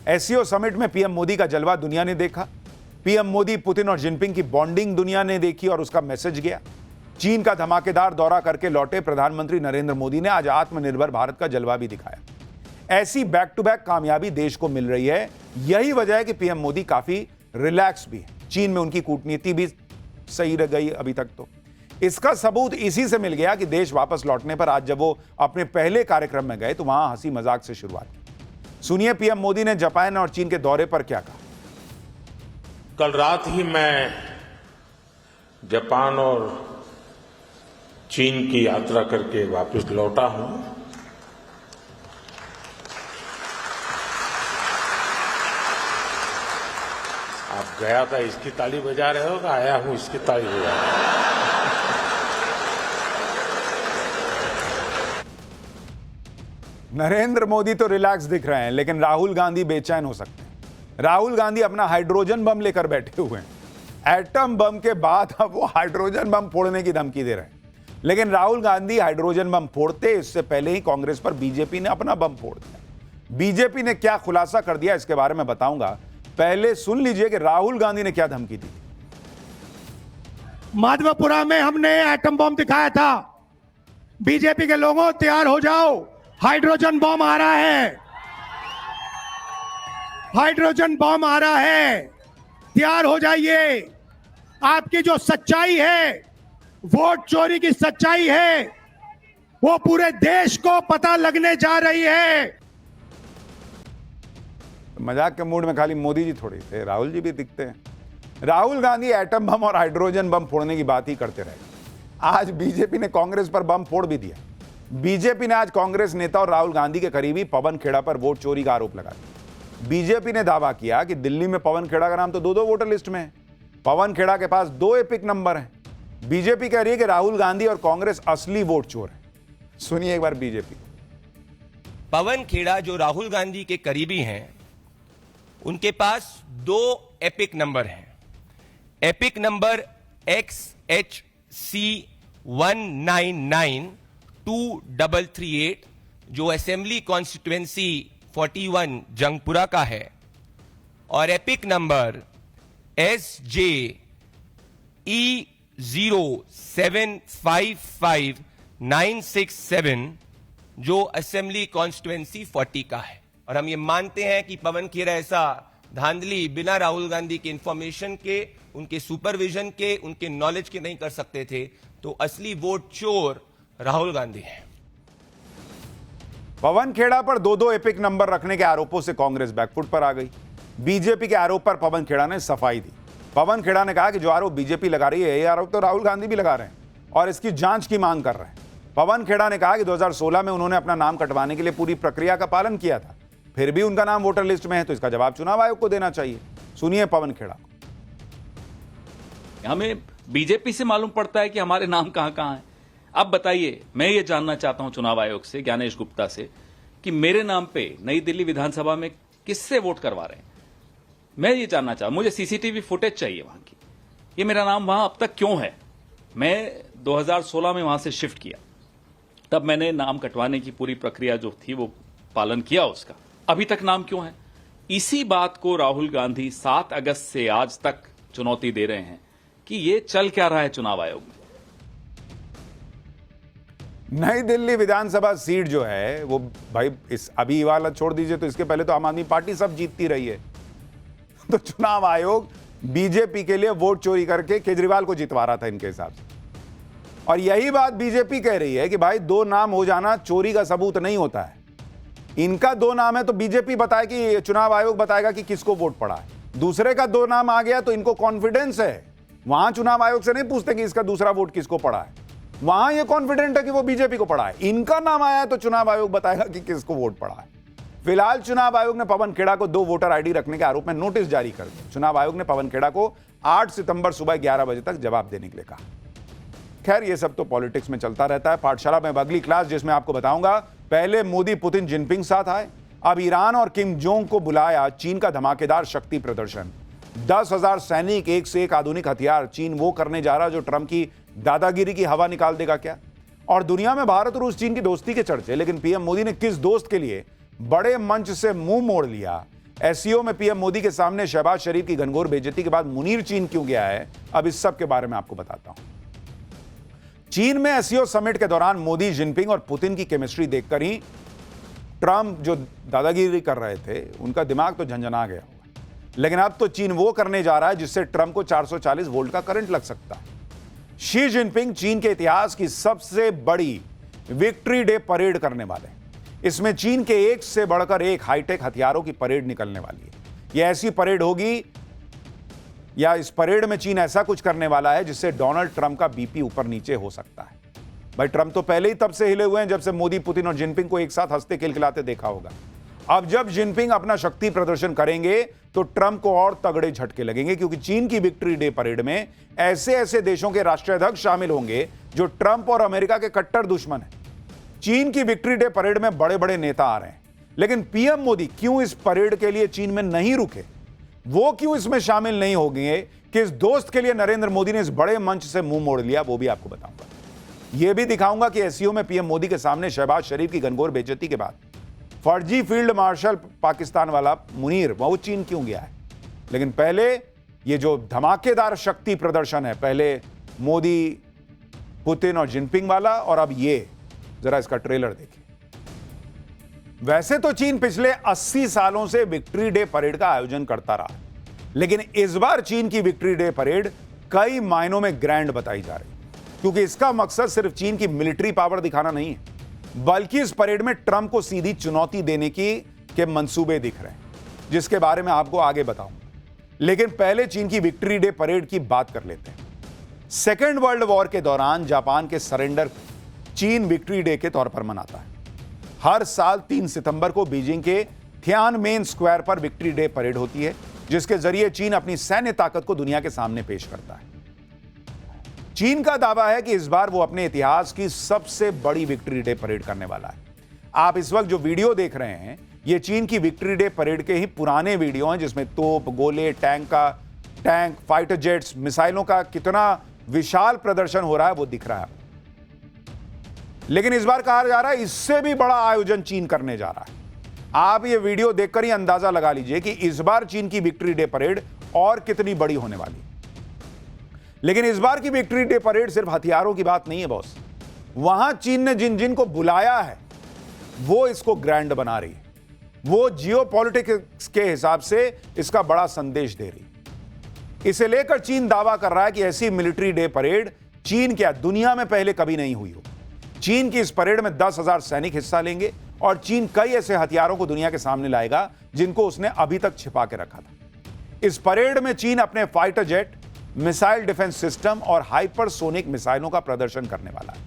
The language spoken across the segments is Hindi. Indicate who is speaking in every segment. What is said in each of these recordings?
Speaker 1: एससीओ समिट में पीएम मोदी का जलवा दुनिया ने देखा। पीएम मोदी, पुतिन और जिनपिंग की बॉन्डिंग दुनिया ने देखी और उसका मैसेज गया। चीन का धमाकेदार दौरा करके लौटे प्रधानमंत्री नरेंद्र मोदी ने आज आत्मनिर्भर भारत का जलवा भी दिखाया। ऐसी बैक टू बैक कामयाबी देश को मिल रही है। यही वजह है कि पीएम मोदी काफी रिलैक्स भी है। चीन में उनकी कूटनीति भी सही रह गई अभी तक। तो इसका सबूत इसी से मिल गया कि देश वापस लौटने पर आज जब वो अपने पहले कार्यक्रम में गए तो वहां हंसी मजाक से शुरुआत की। सुनिए पीएम मोदी ने जापान और चीन के दौरे पर क्या कहा।
Speaker 2: कल रात ही मैं जापान और चीन की यात्रा करके वापस लौटा हूं। आप गया था इसकी ताली बजा रहे हो, आया हूं इसकी ताली बजा रहे हो।
Speaker 1: नरेंद्र मोदी तो रिलैक्स दिख रहे हैं, लेकिन राहुल गांधी बेचैन हो सकते हैं। राहुल गांधी अपना हाइड्रोजन बम लेकर बैठे हुए हैं। एटम बम के बाद अब वो हाइड्रोजन बम फोड़ने की धमकी दे रहे हैं। लेकिन राहुल गांधी हाइड्रोजन बम फोड़ते इससे पहले ही कांग्रेस पर बीजेपी ने अपना बम फोड़ दिया। बीजेपी ने क्या खुलासा कर दिया इसके बारे में बताऊंगा। पहले सुन लीजिए कि राहुल गांधी ने क्या धमकी दी।
Speaker 3: माधवपुरा में हमने एटम बम दिखाया था। बीजेपी के लोगों तैयार हो जाओ, हाइड्रोजन बम आ रहा है। हाइड्रोजन बम आ रहा है, तैयार हो जाइए। आपकी जो सच्चाई है, वोट चोरी की सच्चाई है, वो पूरे देश को पता लगने जा रही है।
Speaker 1: मजाक के मूड में खाली मोदी जी थोड़ी थे, राहुल जी भी दिखते हैं। राहुल गांधी एटम बम और हाइड्रोजन बम फोड़ने की बात ही करते रहे। आज बीजेपी ने कांग्रेस पर बम फोड़ भी दिया। बीजेपी ने आज कांग्रेस नेता और राहुल गांधी के करीबी पवन खेड़ा पर वोट चोरी का आरोप लगाया। बीजेपी ने दावा किया कि दिल्ली में पवन खेड़ा का नाम तो दो वोटर लिस्ट में है। पवन खेड़ा के पास 2 एपिक नंबर हैं। बीजेपी कह रही है कि राहुल गांधी और कांग्रेस असली वोट चोर है। सुनिए एक बार बीजेपी।
Speaker 4: पवन खेड़ा जो राहुल गांधी के करीबी हैं, उनके पास 2 एपिक नंबर हैं। एपिक नंबर XHC 199238 जो असेंबली कॉन्स्टिट्यूएंसी 41 जंगपुरा का है, और एपिक नंबर SJE0755967 जो असेंबली कॉन्स्टिट्यूएंसी 40 का है। और हम ये मानते हैं कि पवन खेड़ा ऐसा धांधली बिना राहुल गांधी के इंफॉर्मेशन के, उनके सुपरविजन के, उनके नॉलेज के नहीं कर सकते थे। तो असली वोट चोर राहुल गांधी है।
Speaker 1: पवन खेड़ा पर 2 एपिक नंबर रखने के आरोपों से कांग्रेस बैकफुट पर आ गई। बीजेपी के आरोप पर पवन खेड़ा ने सफाई दी। पवन खेड़ा ने कहा कि जो आरोप बीजेपी लगा रही है, ये आरोप तो राहुल गांधी भी लगा रहे हैं और इसकी जांच की मांग कर रहे हैं। पवन खेड़ा ने कहा कि 2016 में उन्होंने अपना नाम कटवाने के लिए पूरी प्रक्रिया का पालन किया था, फिर भी उनका नाम वोटर लिस्ट में है, तो इसका जवाब चुनाव आयोग को देना चाहिए। सुनिए पवन खेड़ा को।
Speaker 5: हमें बीजेपी से मालूम पड़ता है कि हमारे नाम कहां कहां हैं। अब बताइए, मैं ये जानना चाहता हूं चुनाव आयोग से, ज्ञानेश गुप्ता से, कि मेरे नाम पे नई दिल्ली विधानसभा में किससे वोट करवा रहे हैं। मैं ये जानना चाहता हूं, मुझे सीसीटीवी फुटेज चाहिए वहां की। ये मेरा नाम वहां अब तक क्यों है। मैं 2016 में वहां से शिफ्ट किया, तब मैंने नाम कटवाने की पूरी प्रक्रिया जो थी वो पालन किया उसका। अभी तक नाम क्यों है। इसी बात को राहुल गांधी 7 अगस्त से आज तक चुनौती दे रहे हैं कि ये चल क्या रहा है चुनाव आयोग में।
Speaker 1: नई दिल्ली विधानसभा सीट जो है वो भाई, इस अभी वाला छोड़ दीजिए, तो इसके पहले तो आम आदमी पार्टी सब जीतती रही है। तो चुनाव आयोग बीजेपी के लिए वोट चोरी करके केजरीवाल को जितवा रहा था इनके हिसाब से। और यही बात बीजेपी कह रही है कि भाई 2 नाम हो जाना चोरी का सबूत नहीं होता है। इनका 2 नाम है तो बीजेपी बताए कि चुनाव आयोग बताएगा कि किसको वोट पड़ा है। दूसरे का 2 नाम आ गया तो इनको कॉन्फिडेंस है, वहां चुनाव आयोग से नहीं पूछते कि इसका दूसरा वोट किसको पड़ा है। वहां ये कॉन्फिडेंट है कि वो बीजेपी को पड़ा है। इनका नाम आया है तो चुनाव आयोग बताएगा कि किसको वोट पड़ा है। फिलहाल चुनाव आयोग ने पवन खेड़ा को 2 वोटर आईडी रखने के आरोप में नोटिस जारी कर दिया। चुनाव आयोग ने पवन खेड़ा को 8 सितंबर सुबह 11 बजे तक जवाब देने के लिए कहा। खैर ये सब तो पॉलिटिक्स में चलता रहता है। पाठशाला में अगली क्लास जिसमें आपको बताऊंगा, पहले मोदी पुतिन जिनपिंग साथ आए, अब ईरान और किम जोंग को बुलाया चीन का धमाकेदार शक्ति प्रदर्शन। 10,000 सैनिक, एक से एक आधुनिक हथियार। चीन वो करने जा रहा जो ट्रंप की दादागिरी की हवा निकाल देगा क्या। और दुनिया में भारत और रूस चीन की दोस्ती के चर्चे, लेकिन पीएम मोदी ने किस दोस्त के लिए बड़े मंच से मुंह मोड़ लिया, एससीओ में पीएम मोदी के सामने शहबाज शरीफ की घनघोर बेइज्जती के बाद मुनीर चीन क्यों गया है, अब इस सब के बारे में आपको बताता हूं। चीन में एससीओ समिट के दौरान मोदी, जिनपिंग और पुतिन की केमिस्ट्री देखकर ही ट्रंप जो दादागिरी कर रहे थे उनका दिमाग तो झंझना गया होगा। लेकिन अब तो चीन वो करने जा रहा है जिससे ट्रंप को 440 वोल्ट का करंट लग सकता है। शी जिनपिंग चीन के इतिहास की सबसे बड़ी विक्ट्री डे परेड करने वाले हैं। इसमें चीन के एक से बढ़कर एक हाईटेक हथियारों की परेड निकलने वाली है। यह ऐसी परेड होगी या इस परेड में चीन ऐसा कुछ करने वाला है जिससे डोनाल्ड ट्रंप का बीपी ऊपर नीचे हो सकता है। भाई ट्रंप तो पहले ही तब से हिले हुए हैं जब से मोदी, पुतिन और जिनपिंग को एक साथ हंसते खिलखिलाते देखा होगा। अब जब जिनपिंग अपना शक्ति प्रदर्शन करेंगे तो ट्रंप को और तगड़े झटके लगेंगे, क्योंकि चीन की विक्ट्री डे परेड में ऐसे ऐसे देशों के राष्ट्राध्यक्ष शामिल होंगे जो ट्रंप और अमेरिका के कट्टर दुश्मन हैं। चीन की विक्ट्री डे परेड में बड़े बड़े नेता आ रहे हैं, लेकिन पीएम मोदी क्यों इस परेड के लिए चीन में नहीं रुके, वो क्यों इसमें शामिल नहीं हो गए कि इस दोस्त के लिए नरेंद्र मोदी ने इस बड़े मंच से मुंह मोड़ लिया, वो भी आपको बताऊंगा। यह भी दिखाऊंगा कि एससीओ में पीएम मोदी के सामने शहबाज शरीफ की घनघोर बेइज्जती के बाद फर्जी फील्ड मार्शल पाकिस्तान वाला मुनीर वो चीन क्यों गया है। लेकिन पहले ये जो धमाकेदार शक्ति प्रदर्शन है, पहले मोदी, पुतिन और जिनपिंग वाला, और अब ये जरा इसका ट्रेलर देखिए। वैसे तो चीन पिछले 80 सालों से विक्ट्री डे परेड का आयोजन करता रहा, लेकिन इस बार चीन की विक्ट्री डे परेड कई मायनों में ग्रैंड बताई जा रही, क्योंकि इसका मकसद सिर्फ चीन की मिलिट्री पावर दिखाना नहीं है, बल्कि इस परेड में ट्रंप को सीधी चुनौती देने के मंसूबे दिख रहे हैं, जिसके बारे में आपको आगे बताऊंगा। लेकिन पहले चीन की विक्ट्री डे परेड की बात कर लेते हैं। सेकेंड वर्ल्ड वॉर के दौरान जापान के सरेंडर को चीन विक्ट्री डे के तौर पर मनाता है। हर साल 3 सितंबर को बीजिंग के थियानमेन स्क्वायर पर विक्ट्री डे परेड होती है, जिसके जरिए चीन अपनी सैन्य ताकत को दुनिया के सामने पेश करता है। चीन का दावा है कि इस बार वो अपने इतिहास की सबसे बड़ी विक्ट्री डे परेड करने वाला है। आप इस वक्त जो वीडियो देख रहे हैं, ये चीन की विक्ट्री डे परेड के ही पुराने वीडियो हैं, जिसमें तोप, गोले, टैंक, फाइटर जेट्स, मिसाइलों का कितना विशाल प्रदर्शन हो रहा है वो दिख रहा है। लेकिन इस बार कहा जा रहा है इससे भी बड़ा आयोजन चीन करने जा रहा है। आप ये वीडियो देखकर ही अंदाजा लगा लीजिए कि इस बार चीन की विक्ट्री डे परेड और कितनी बड़ी होने वाली है। लेकिन इस बार की विक्ट्री डे परेड सिर्फ हथियारों की बात नहीं है बॉस। वहां चीन ने जिन जिन को बुलाया है वो इसको ग्रैंड बना रही है, वो जियोपॉलिटिक्स के हिसाब से इसका बड़ा संदेश दे रही है। इसे लेकर चीन दावा कर रहा है कि ऐसी मिलिट्री डे परेड चीन क्या दुनिया में पहले कभी नहीं हुई हो। चीन की इस परेड में 10,000 सैनिक हिस्सा लेंगे और चीन कई ऐसे हथियारों को दुनिया के सामने लाएगा जिनको उसने अभी तक छिपा के रखा था। इस परेड में चीन अपने fighter jet, missile defence system और हाइपरसोनिक मिसाइलों का प्रदर्शन करने वाला है।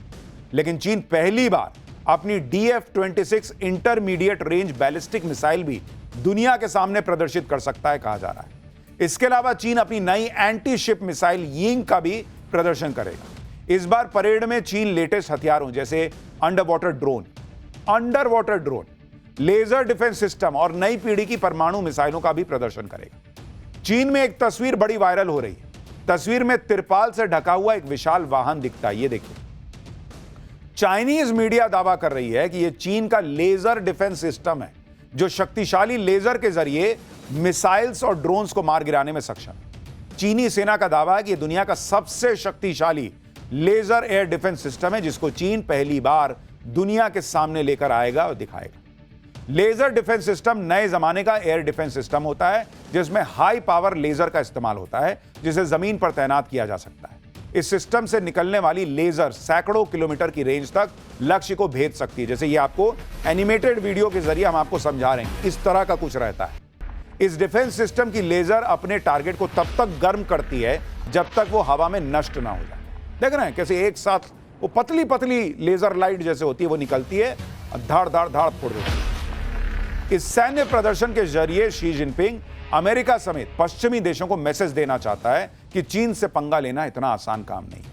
Speaker 1: लेकिन चीन पहली बार अपनी DF-26 intermediate range ballistic missile भी दुनिया के सामने प्रदर्शित कर सकता है, कहा जा रहा है। इसके अलावा चीन अपनी नई एंटी शिप मिसाइल यिंग का भी प्रदर्शन करेगा। इस बार परेड में चीन लेटेस्ट हथियारों जैसे underwater drone, laser defence system और नई पीढ़ी की परमाणु मिसाइलों का भी प्रदर्शन करेगा। चीन में एक तस्वीर बड़ी वायरल हो रही है। तस्वीर में तिरपाल से ढका हुआ एक विशाल वाहन दिखता है, ये देखिए। चाइनीज मीडिया दावा कर रही है कि यह चीन का लेजर डिफेंस सिस्टम है, जो शक्तिशाली लेजर के जरिए मिसाइल्स और ड्रोन्स को मार गिराने में सक्षम है। चीनी सेना का दावा है कि यह दुनिया का सबसे शक्तिशाली लेजर एयर डिफेंस सिस्टम है, जिसको चीन पहली बार दुनिया के सामने लेकर आएगा और दिखाएगा। लेजर डिफेंस सिस्टम नए जमाने का एयर डिफेंस सिस्टम होता है, जिसमें हाई पावर लेजर का इस्तेमाल होता है, जिसे जमीन पर तैनात किया जा सकता है। इस सिस्टम से निकलने वाली लेजर सैकड़ों किलोमीटर की रेंज तक लक्ष्य को भेद सकती है। जैसे ये आपको एनिमेटेड वीडियो के जरिए हम आपको समझा रहे हैं, इस तरह का कुछ रहता है। इस डिफेंस सिस्टम की लेजर अपने टारगेट को तब तक गर्म करती है जब तक वो हवा में नष्ट ना हो जाए। देख रहे हैं कैसे एक साथ वो पतली पतली लेजर लाइट जैसे होती है वो निकलती है और धाड़ धाड़ धाड़ फोड़ देती है। इस सैन्य प्रदर्शन के जरिए शी जिनपिंग अमेरिका समेत पश्चिमी देशों को मैसेज देना चाहता है कि चीन से पंगा लेना इतना आसान काम नहीं।